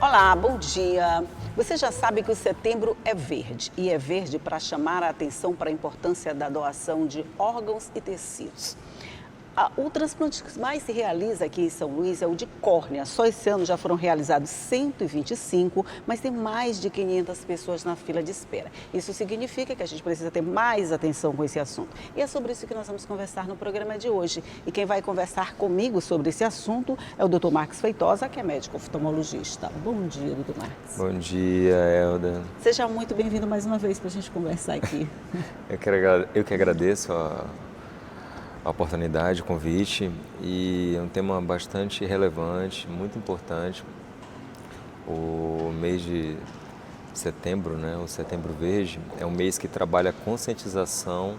Olá, bom dia. Você já sabe que o setembro é verde e é verde para chamar a atenção para a importância da doação de órgãos e tecidos. O transplante que mais se realiza aqui em São Luís é o de córnea. Só esse ano já foram realizados 125, mas tem mais de 500 pessoas na fila de espera. Isso significa que a gente precisa ter mais atenção com esse assunto. E é sobre isso que nós vamos conversar no programa de hoje. E quem vai conversar comigo sobre esse assunto é o Dr. Marcos Feitosa, que é médico oftalmologista. Bom dia, Dr. Marcos. Bom dia, Elda. Seja muito bem-vindo mais uma vez para a gente conversar aqui. Eu que agradeço a oportunidade, o convite, e é um tema bastante relevante, muito importante. O mês de setembro, o Setembro Verde, é um mês que trabalha a conscientização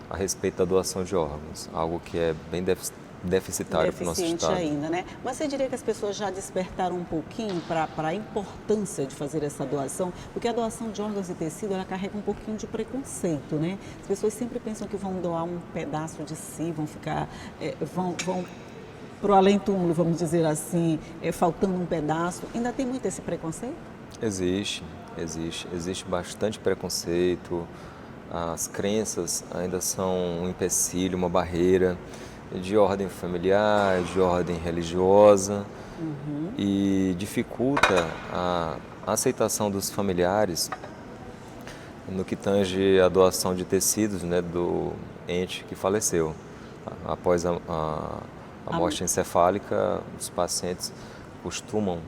a respeito da doação de órgãos, algo que é bem deficitário para o nosso estado. Ainda, né? Mas você diria que as pessoas já despertaram um pouquinho para a importância de fazer essa doação? Porque a doação de órgãos e tecido, ela carrega um pouquinho de preconceito, né? As pessoas sempre pensam que vão doar um pedaço de si, vão ficar, vão para o além-túmulo, vamos dizer assim, faltando um pedaço. Ainda tem muito esse preconceito? Existe bastante preconceito. As crenças ainda são um empecilho, uma barreira de ordem familiar, de ordem religiosa, e dificulta a aceitação dos familiares no que tange a doação de tecidos, do ente que faleceu. Após a morte encefálica, os pacientes costumam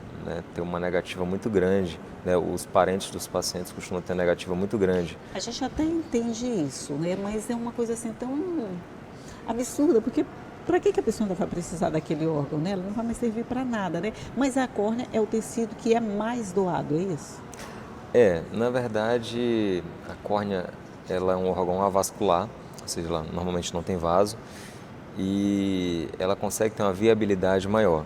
ter uma negativa muito grande. Os parentes dos pacientes costumam ter negativa muito grande. A gente até entende isso, mas é uma coisa assim tão absurda, porque para que a pessoa ainda vai precisar daquele órgão, Ela não vai mais servir para nada, Mas a córnea é o tecido que é mais doado, é isso? Na verdade, a córnea ela é um órgão avascular, ou seja, ela normalmente não tem vaso, e ela consegue ter uma viabilidade maior.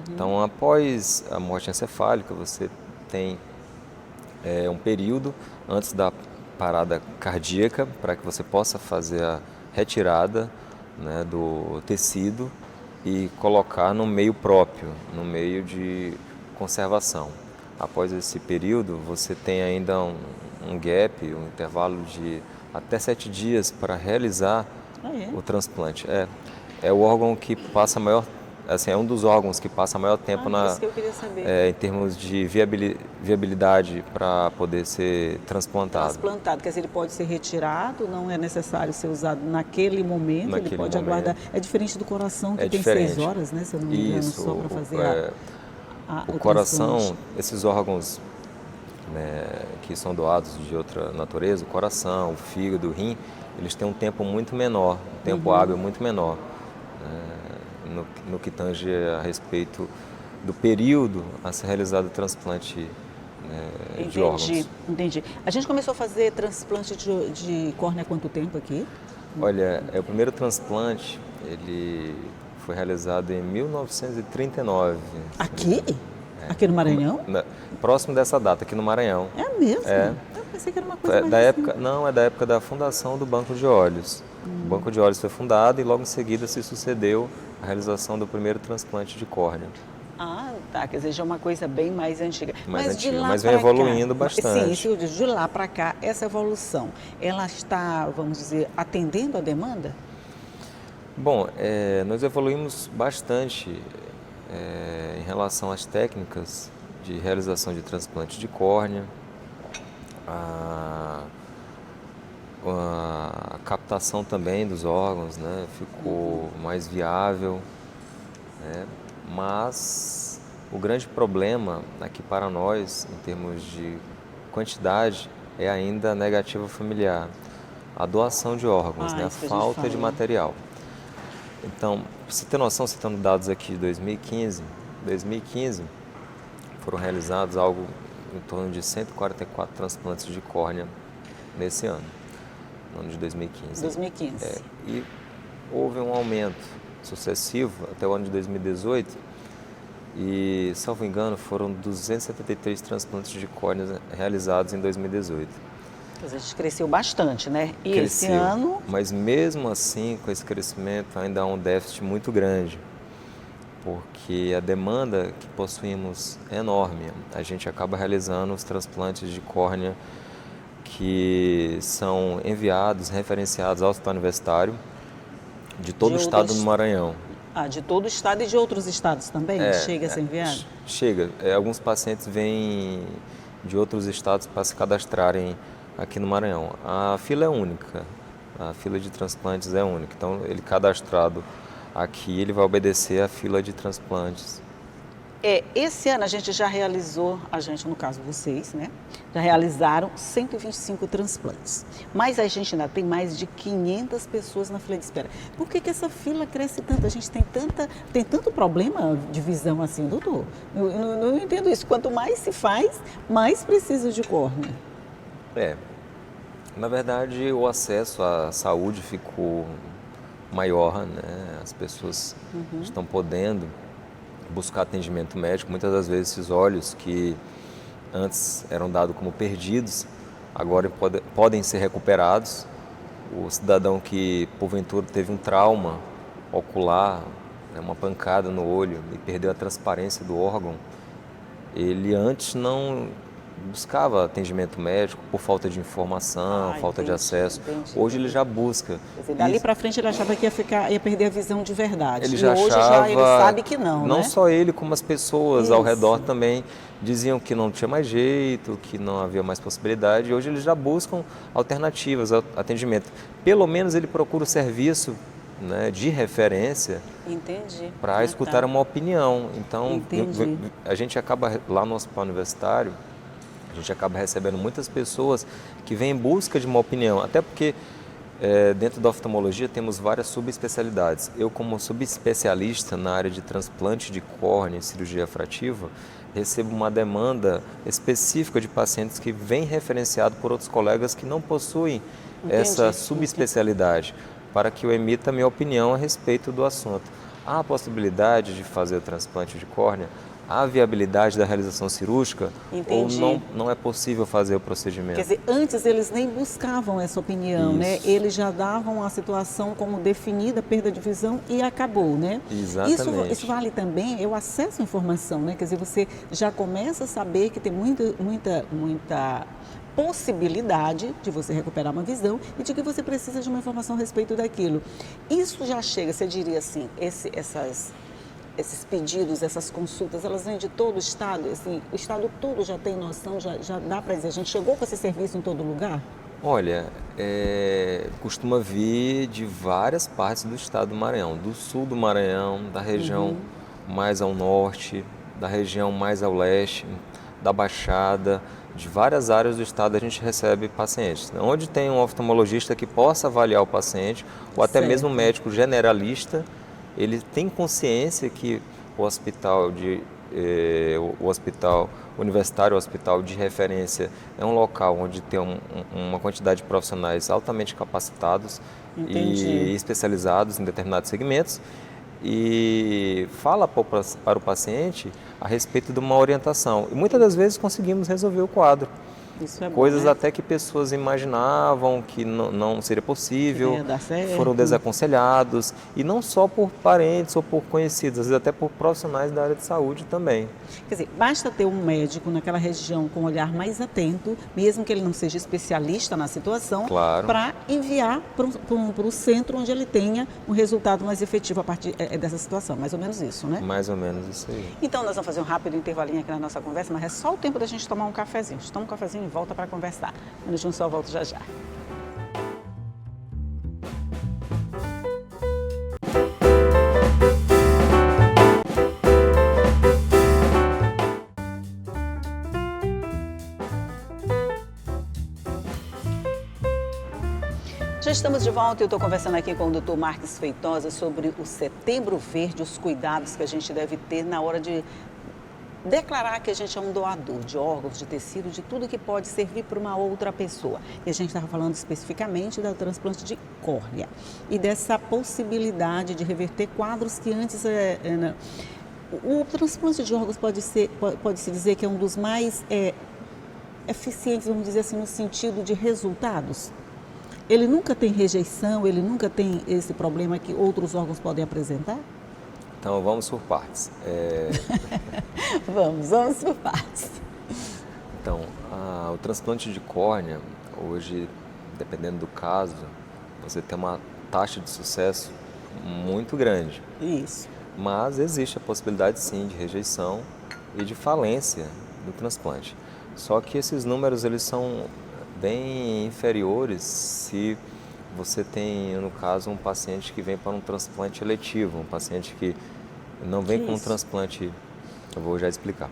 Então, após a morte encefálica, você tem um período antes da parada cardíaca para que você possa fazer a retirada do tecido e colocar no meio próprio, no meio de conservação. Após esse período, você tem ainda um gap, um intervalo de até 7 dias para realizar o transplante. É o órgão que passa maior, assim, é um dos órgãos que passa maior tempo isso que eu queria saber. Em termos de viabilidade para poder ser transplantado. Quer dizer, ele pode ser retirado, não é necessário ser usado naquele momento, ele pode aguardar. É diferente do coração, que tem 6 horas, se eu não me engano, só para fazer o coração, esses órgãos que são doados de outra natureza, o coração, o fígado, o rim, eles têm um tempo muito menor, um tempo hábil muito menor. No que tange a respeito do período a ser realizado o transplante de órgãos. Entendi. A gente começou a fazer transplante de córnea há quanto tempo aqui? Olha, o primeiro transplante, ele foi realizado em 1939. Aqui? Aqui no Maranhão? Próximo dessa data, aqui no Maranhão. É mesmo? Eu pensei que era uma coisa mais época, não, é da época da fundação do Banco de Olhos. O Banco de Olhos foi fundado e logo em seguida se sucedeu a realização do primeiro transplante de córnea. Quer dizer, já é uma coisa bem mais antiga. Mas vem evoluindo bastante. Sim, de lá para cá, essa evolução, ela está, vamos dizer, atendendo a demanda? Bom, nós evoluímos bastante em relação às técnicas de realização de transplante de córnea, a captação também dos órgãos, ficou mais viável, mas o grande problema aqui para nós, em termos de quantidade, é ainda a negativa familiar, a doação de órgãos, a falta de material. Então, para você ter noção, citando dados aqui de 2015, foram realizados algo em torno de 144 transplantes de córnea nesse ano, no ano de 2015. E houve um aumento sucessivo até o ano de 2018 e, salvo engano, foram 273 transplantes de córnea realizados em 2018. A gente cresceu bastante, E cresceu, esse ano... Mas mesmo assim, com esse crescimento, ainda há um déficit muito grande, porque a demanda que possuímos é enorme. A gente acaba realizando os transplantes de córnea que são enviados, referenciados ao Hospital Universitário de todo o estado do Maranhão. De todo o estado e de outros estados também? Chega a ser enviado? Chega. Alguns pacientes vêm de outros estados para se cadastrarem aqui no Maranhão. A fila é única, a fila de transplantes é única. Então, ele cadastrado aqui, ele vai obedecer à fila de transplantes. Esse ano a gente já realizou, no caso vocês, né? Já realizaram 125 transplantes. Mas a gente ainda tem mais de 500 pessoas na fila de espera. Por que essa fila cresce tanto? A gente tem tanto problema de visão assim, doutor? Eu não entendo isso. Quanto mais se faz, mais precisa de córnea. Na verdade, o acesso à saúde ficou maior, né? As pessoas estão podendo buscar atendimento médico. Muitas das vezes esses olhos que antes eram dados como perdidos, agora podem ser recuperados. O cidadão que porventura teve um trauma ocular, né, uma pancada no olho e perdeu a transparência do órgão, ele antes não buscava atendimento médico por falta de informação, falta de acesso. Hoje ele já busca. Quer dizer, dali para frente ele achava que ia perder a visão de verdade. Ele já hoje achava, ele sabe que não, não né? só ele, como as pessoas ao redor também diziam que não tinha mais jeito, que não havia mais possibilidade. E hoje eles já buscam alternativas ao atendimento. Pelo menos ele procura o serviço, né, de referência para escutar uma opinião. Então, a gente acaba lá no Hospital Universitário, a gente acaba recebendo muitas pessoas que vêm em busca de uma opinião, até porque dentro da oftalmologia temos várias subespecialidades. Eu, como subespecialista na área de transplante de córnea e cirurgia refrativa, recebo uma demanda específica de pacientes que vêm referenciados por outros colegas que não possuem essa subespecialidade, para que eu emita minha opinião a respeito do assunto. Há a possibilidade de fazer o transplante de córnea? Há viabilidade da realização cirúrgica ou não é possível fazer o procedimento? Quer dizer, antes eles nem buscavam essa opinião, né? Eles já davam a situação como definida, perda de visão e acabou, né? Exatamente. Isso vale também, o acesso à informação, né? Quer dizer, você já começa a saber que tem muita possibilidade de você recuperar uma visão e de que você precisa de uma informação a respeito daquilo. Isso já chega, você diria assim, esses pedidos, essas consultas, elas vêm de todo o estado? Assim, o estado todo já tem noção, já dá para dizer, a gente chegou com esse serviço em todo lugar? Olha, costuma vir de várias partes do estado do Maranhão, do sul do Maranhão, da região mais ao norte, da região mais ao leste, da Baixada, de várias áreas do estado a gente recebe pacientes. Onde tem um oftalmologista que possa avaliar o paciente, ou até mesmo um médico generalista, ele tem consciência que o hospital universitário, o hospital de referência, é um local onde tem uma quantidade de profissionais altamente capacitados e especializados em determinados segmentos, e fala para o paciente a respeito de uma orientação. E muitas das vezes conseguimos resolver o quadro. Isso é bom, coisas né? até que pessoas imaginavam que não seria possível, Queria dar certo. Foram desaconselhados, e não só por parentes ou por conhecidos, às vezes até por profissionais da área de saúde também. Quer dizer, basta ter um médico naquela região com um olhar mais atento, mesmo que ele não seja especialista na situação, para enviar para o centro onde ele tenha um resultado mais efetivo a partir dessa situação. Mais ou menos isso, né? Mais ou menos isso aí. Então, nós vamos fazer um rápido intervalinho aqui na nossa conversa, mas é só o tempo da gente tomar um cafezinho. A gente toma um cafezinho e volta para conversar. Um minutinho só, volto já já. Já estamos de volta e eu estou conversando aqui com o Dr. Marques Feitosa sobre o Setembro Verde, os cuidados que a gente deve ter na hora de declarar que a gente é um doador de órgãos, de tecido, de tudo que pode servir para uma outra pessoa. E a gente estava falando especificamente do transplante de córnea e dessa possibilidade de reverter quadros que antes... O transplante de órgãos pode-se dizer que é um dos mais eficientes, vamos dizer assim, no sentido de resultados. Ele nunca tem rejeição, ele nunca tem esse problema que outros órgãos podem apresentar? Então vamos por partes. Vamos por partes. Então, o transplante de córnea, hoje, dependendo do caso, você tem uma taxa de sucesso muito grande. Isso. Mas existe a possibilidade, sim, de rejeição e de falência do transplante. Só que esses números eles são bem inferiores se você tem, no caso, um paciente que vem para um transplante eletivo, um paciente que não vem com um transplante, eu vou já explicar,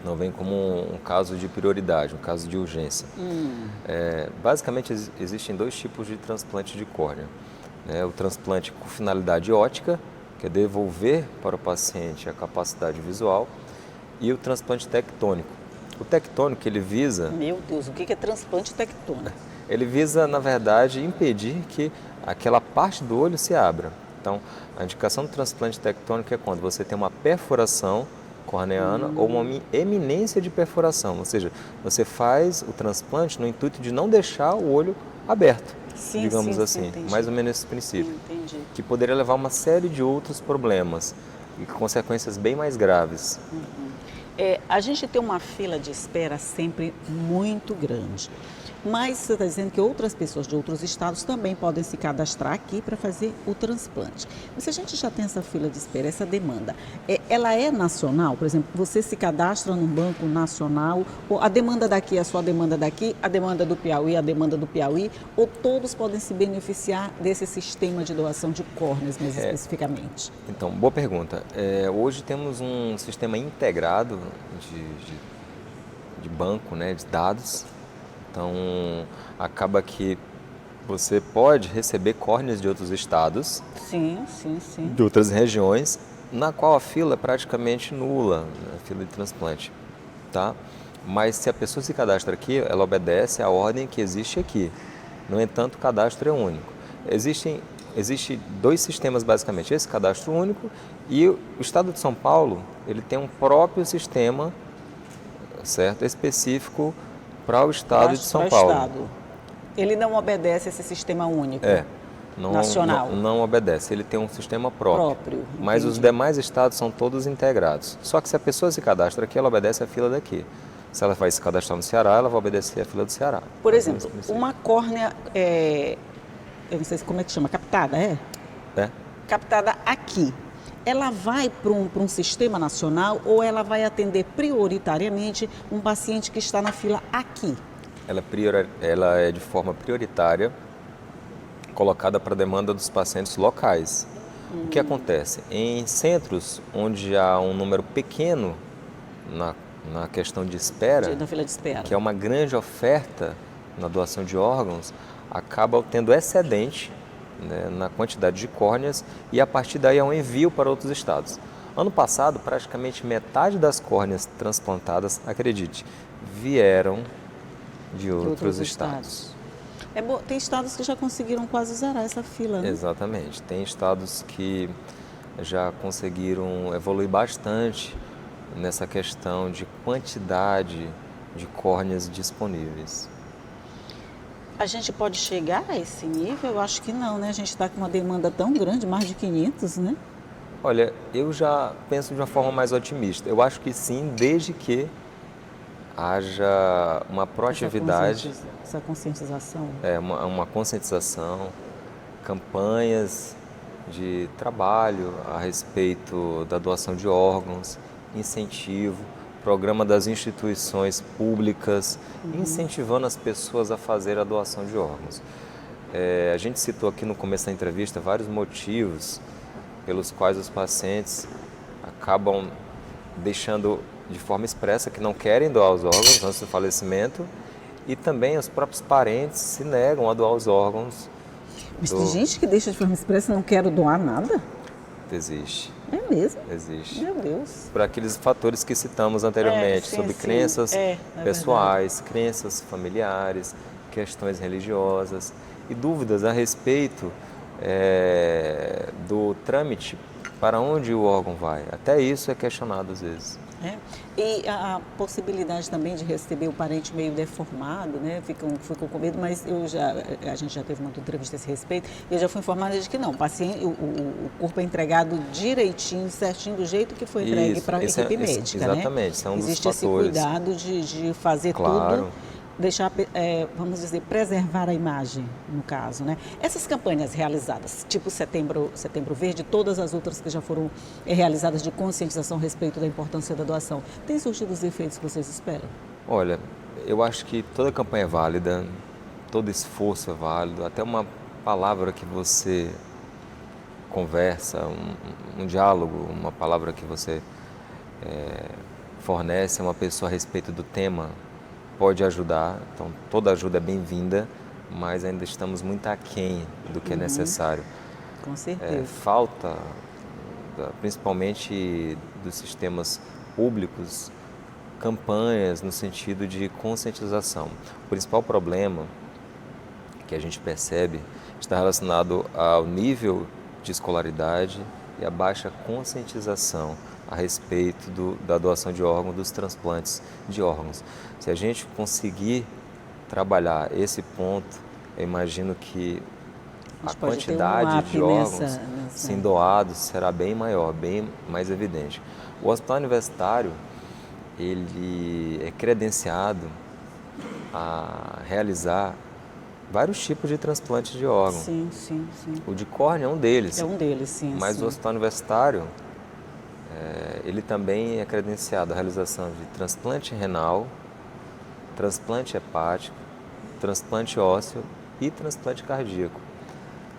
não vem como um caso de prioridade, um caso de urgência. Basicamente, existem dois tipos de transplante de córnea. O transplante com finalidade ótica, que é devolver para o paciente a capacidade visual, e o transplante tectônico. O tectônico, ele visa... Meu Deus, o que é transplante tectônico? Ele visa, na verdade, impedir que aquela parte do olho se abra. Então, a indicação do transplante tectônico é quando você tem uma perfuração corneana ou uma eminência de perfuração, ou seja, você faz o transplante no intuito de não deixar o olho aberto, digamos assim, mais ou menos esse princípio, que poderia levar a uma série de outros problemas e consequências bem mais graves. A gente tem uma fila de espera sempre muito grande, mas você está dizendo que outras pessoas de outros estados também podem se cadastrar aqui para fazer o transplante. Mas se a gente já tem essa fila de espera, essa demanda, ela é nacional? Por exemplo, você se cadastra num banco nacional, ou a demanda daqui é a sua demanda daqui, a demanda do Piauí é a demanda do Piauí, ou todos podem se beneficiar desse sistema de doação de córneas, mais especificamente? Então, boa pergunta. Hoje temos um sistema integrado de banco, né, de dados. Então, acaba que você pode receber córneas de outros estados, de outras regiões, na qual a fila é praticamente nula, a fila de transplante, tá? Mas se a pessoa se cadastra aqui, ela obedece à ordem que existe aqui. No entanto, o cadastro é único. Existem dois sistemas, basicamente, esse cadastro único e o estado de São Paulo, ele tem um próprio sistema, certo, específico para o estado de São Paulo. Ele não obedece a esse sistema único nacional? Não obedece, ele tem um sistema próprio. Mas os demais estados são todos integrados. Só que se a pessoa se cadastra aqui, ela obedece a fila daqui. Se ela vai se cadastrar no Ceará, ela vai obedecer a fila do Ceará. Por exemplo, uma córnea, eu não sei como é que chama, captada, captada aqui. Ela vai para um sistema nacional ou ela vai atender prioritariamente um paciente que está na fila aqui? Ela é de forma prioritária, colocada para a demanda dos pacientes locais. O que acontece? Em centros onde há um número pequeno na questão de espera, na fila de espera, que é uma grande oferta na doação de órgãos, acaba tendo excedente, né, na quantidade de córneas e a partir daí é um envio para outros estados. Ano passado, praticamente metade das córneas transplantadas, acredite, vieram de outros estados. Tem estados que já conseguiram quase zerar essa fila, né? Exatamente. Tem estados que já conseguiram evoluir bastante nessa questão de quantidade de córneas disponíveis. A gente pode chegar a esse nível? Eu acho que não, né? A gente está com uma demanda tão grande, mais de 500, né? Olha, eu já penso de uma forma mais otimista. Eu acho que sim, desde que haja uma proatividade. Essa conscientização. Uma conscientização, campanhas de trabalho a respeito da doação de órgãos, incentivo, programa das instituições públicas, incentivando as pessoas a fazer a doação de órgãos. A gente citou aqui no começo da entrevista vários motivos pelos quais os pacientes acabam deixando de forma expressa que não querem doar os órgãos antes do falecimento e também os próprios parentes se negam a doar os órgãos. Mas tem gente que deixa de forma expressa e não quer doar nada? Existe. É mesmo? Existe. Meu Deus. Por aqueles fatores que citamos anteriormente, sobre crenças pessoais, crenças familiares, questões religiosas e dúvidas a respeito do trâmite para onde o órgão vai. Até isso é questionado às vezes. né? E a possibilidade também de receber o parente meio deformado, né? Ficam com medo, mas a gente já teve uma entrevista a esse respeito, e eu já fui informada de que não, o corpo é entregado direitinho, certinho, do jeito que foi entregue para a equipe médica, exatamente, né? isso é um dos Existe esse fatores. cuidado de fazer tudo, deixar, vamos dizer, preservar a imagem, no caso, né? Essas campanhas realizadas, tipo Setembro Verde, todas as outras que já foram realizadas de conscientização a respeito da importância da doação, têm surtido os efeitos que vocês esperam? Olha, eu acho que toda campanha é válida, todo esforço é válido, até uma palavra que você conversa, um diálogo, uma palavra que você fornece a uma pessoa a respeito do tema, pode ajudar. Então, toda ajuda é bem-vinda, mas ainda estamos muito aquém do que é necessário. Com certeza. Falta, principalmente dos sistemas públicos, campanhas no sentido de conscientização. O principal problema que a gente percebe está relacionado ao nível de escolaridade e a baixa conscientização a respeito da doação de órgãos, dos transplantes de órgãos. Se a gente conseguir trabalhar esse ponto, eu imagino que a quantidade de órgãos sim doados será bem maior, bem mais evidente. O Hospital Universitário, ele é credenciado a realizar vários tipos de transplantes de órgãos. Sim, sim, sim. O de córnea é um deles. É um deles, sim. Mas sim. o Hospital Universitário, ele também é credenciado à realização de transplante renal, transplante hepático, transplante ósseo e transplante cardíaco.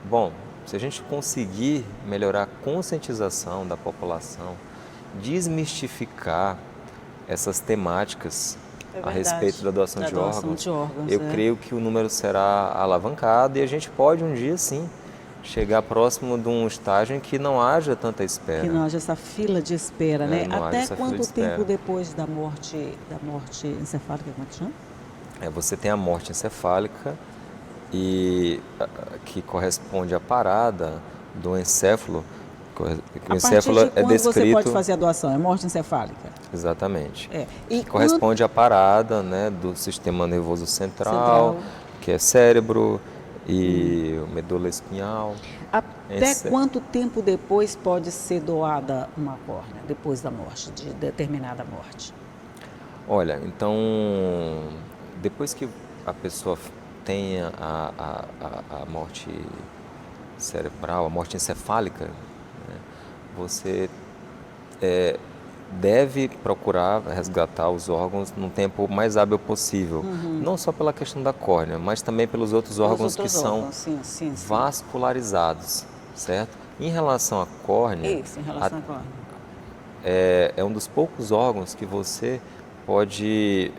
Bom, se a gente conseguir melhorar a conscientização da população, desmistificar essas temáticas a respeito da doação de órgãos, eu creio que o número será alavancado e a gente pode um dia, sim, chegar próximo de um estágio em que não haja tanta espera. Que não haja essa fila de espera, né? Até quanto tempo depois da morte encefálica, como é que chama? Você tem a morte encefálica, e que corresponde à parada do encéfalo. O encéfalo é descrito... você pode fazer a doação? É morte encefálica? Exatamente. E corresponde à parada, né, do sistema nervoso central, que é cérebro e medula espinhal. Até quanto tempo depois pode ser doada uma córnea, depois da morte, de determinada morte? Olha, então, depois que a pessoa tenha a morte cerebral, a morte encefálica, né, você deve procurar resgatar os órgãos no tempo mais hábil possível. Não só pela questão da córnea, mas também pelos outros órgãos que são vascularizados, certo? Em relação à córnea, Isso, em relação à córnea. É um dos poucos órgãos que você pode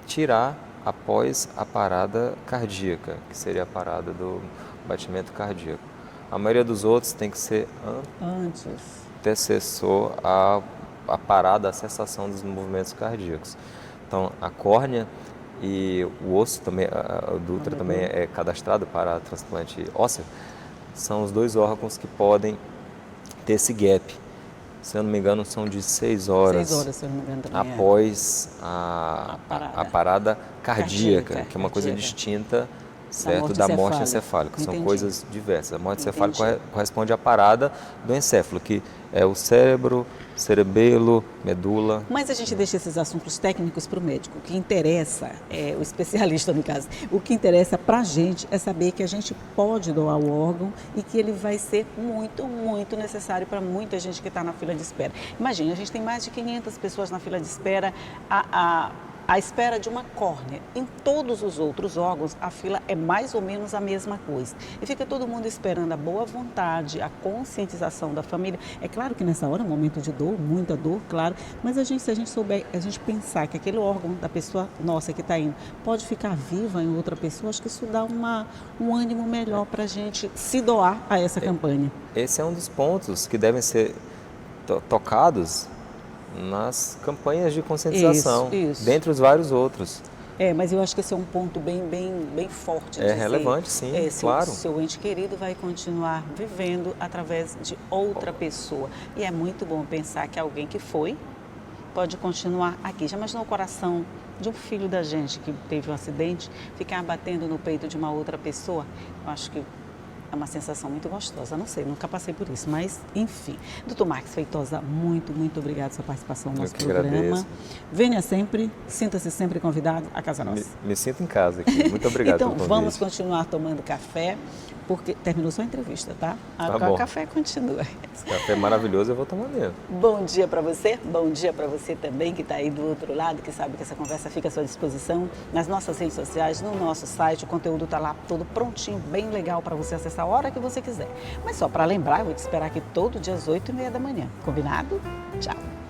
tirar após a parada cardíaca, que seria a parada do batimento cardíaco. A maioria dos outros tem que ser antecessor à parada, à cessação dos movimentos cardíacos. Então, a córnea e o osso também, o Dutra também é cadastrado para transplante ósseo, são os dois órgãos que podem ter esse gap. Se eu não me engano, são de 6 horas, se eu não me engano, também após a parada cardíaca, que é uma coisa distinta, certo, da morte encefálica. São coisas diversas. A morte encefálica corresponde à parada do encéfalo, que é o cérebro, cerebelo, medula. Mas a gente deixa esses assuntos técnicos para o médico. O que interessa, o especialista no caso, o que interessa para a gente é saber que a gente pode doar o órgão e que ele vai ser muito, muito necessário para muita gente que está na fila de espera. Imagina, a gente tem mais de 500 pessoas na fila de espera, à espera de uma córnea. Em todos os outros órgãos, a fila é mais ou menos a mesma coisa. E fica todo mundo esperando a boa vontade, a conscientização da família. É claro que nessa hora é um momento de dor, muita dor, claro, mas se a gente souber, a gente pensar que aquele órgão da pessoa nossa que está indo pode ficar viva em outra pessoa, acho que isso dá um ânimo melhor para a gente se doar a essa campanha. Esse é um dos pontos que devem ser tocados nas campanhas de conscientização, dentre os vários outros. Mas eu acho que esse é um ponto bem forte. É relevante, sim, claro. Seu ente querido vai continuar vivendo através de outra pessoa. E é muito bom pensar que alguém que foi pode continuar aqui. Já imaginou o coração de um filho da gente que teve um acidente ficar batendo no peito de uma outra pessoa? Eu acho que é uma sensação muito gostosa. Não sei, nunca passei por isso, mas enfim. Doutor Marques Feitosa, muito obrigado pela sua participação no nosso programa. Agradeço. Venha sempre, sinta-se sempre convidado à casa nossa. Me sinto em casa aqui. Muito obrigado Então, pelo convite. vamos continuar tomando café, porque terminou sua entrevista, tá? Tá O bom. café continua. Esse café é maravilhoso, eu vou tomar mesmo. Bom dia para você também que está aí do outro lado, que sabe que essa conversa fica à sua disposição nas nossas redes sociais, no nosso site, o conteúdo está lá todo prontinho, bem legal para você acessar a hora que você quiser. Mas só para lembrar, eu vou te esperar aqui todo dia às 8h30 da manhã. Combinado? Tchau!